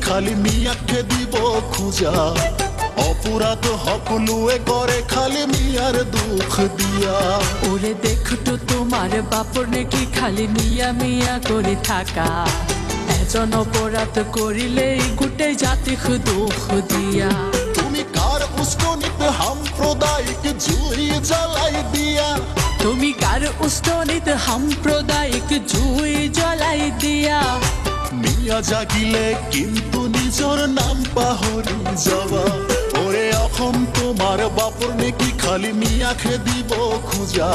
খালি মিয়াকে দিব খুঁজা অপরাধ সকলোৱে কৰে খালি মিয়ার দুঃখ দিয়া ওরে দেখতো তোমার বাপর নাকি খালি মিয়া মিয়া করে থাকা এজন অপরাধ করিলেই গোটেই জাতিক দুঃখ দিয়া তুমি কার উস্কনিতে সাম্প্রদায়িক জুই জ্বালাই দিয়া তুমি কার উস্কনিতে সাম্প্রদায়িক জুই জ্বলাই দিয়া মিয়া জাগিলে কিন্তু নিজৰ নাম পাহৰি যাবা ওরে অসম তোমাৰ বাপৰ নেকি খালি মিয়াকে দিব খোজা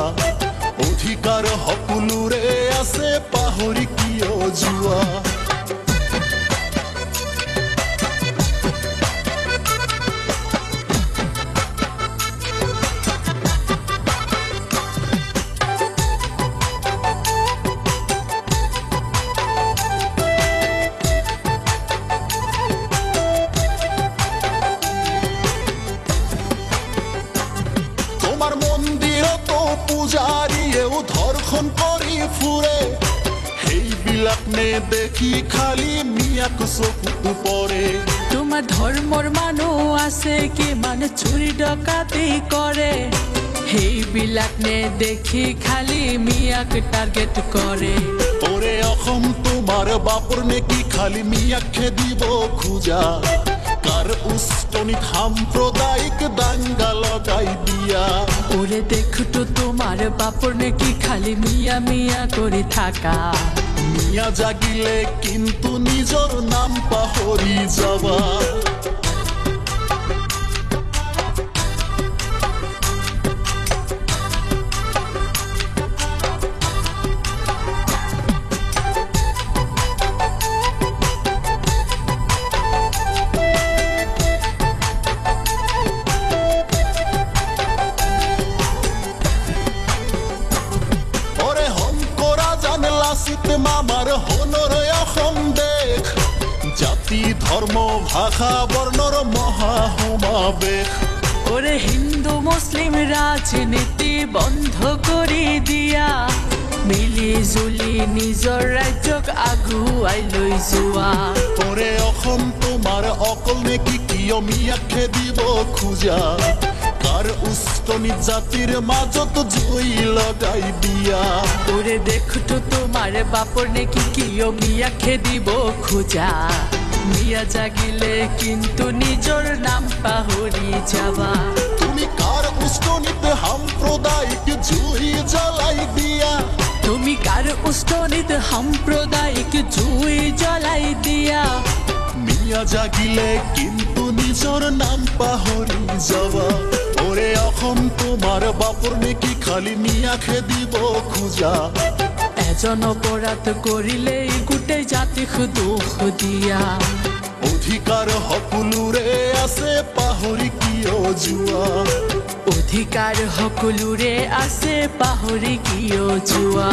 অধিকাৰ সকলোৰে আছে পাহৰি কিয় যোৱা তোমার মন্দিৰত পূজাৰীয়েও ধৰ্ষণ কৰি ফুৰে সেইবিলাক নেদেখি খালি মিয়াক চকুত পৰে তোমার ধর্মর মানুষ আছে কি মানে চুরি ডকাতি করে সেইবিলাক দেখি খালি মিয়াক টার্গেট করে ওরে অসম তোমাৰ বাপৰ নেকি খালি মিয়াকে দিব খোজা কার উস্কনিত সাম্প্রদায়িক দাঙ্গা লগাই দিয়া ওরে দেখতো তোমার বাপর নাকি খালি মিয়া মিয়া করে থাকা মিয়া জাগিলে কিন্তু নিজৰ নাম পাহৰি যাবা লাচিত মামাৰ হনৰ অসম দেশ জাতি ধৰ্ম ভাষা বৰ্ণৰ মহা সমাৱেশ ওরে হিন্দু মুসলিম রাজনীতি বন্ধ করে দিয়া মিলি জুলি নিজৰ ৰাজ্যক আগুৱাই লৈ যোৱা ওরে অসম তোমাৰ অকল নেকি কিয় মিয়াকে দিব খোজা কার উস্কনিত জাতিৰ মাজত জুই লগাই দিয়া ওরে দেখতো তোমার বাপর নাকি কিয় মিয়াকে দিব খোজা মিয়া জাগিলে কিন্তু নিজৰ নাম পাহৰি যাবা তুমি কার উস্কনিত সাম্প্রদায়িক জুই জ্বালাই দিয়া তুমি কার উস্কনিত সাম্প্রদায়িক জুই জ্বলাই দিয়া মিয়া জাগিলে কিন্তু নিজৰ নাম পাহৰি যাবা ওরে অসম তোমাৰ বাপৰ নেকি খালি মিয়াকে দিব খোজা এজন অপরাধ করিলেই গোটেই জাতিক দুঃখ দিয়া অধিকাৰ সকলোৰে আছে পাহৰি কিয় যোৱা অধিকাৰ সকলোৰে আছে পাহৰি কিয় যোৱা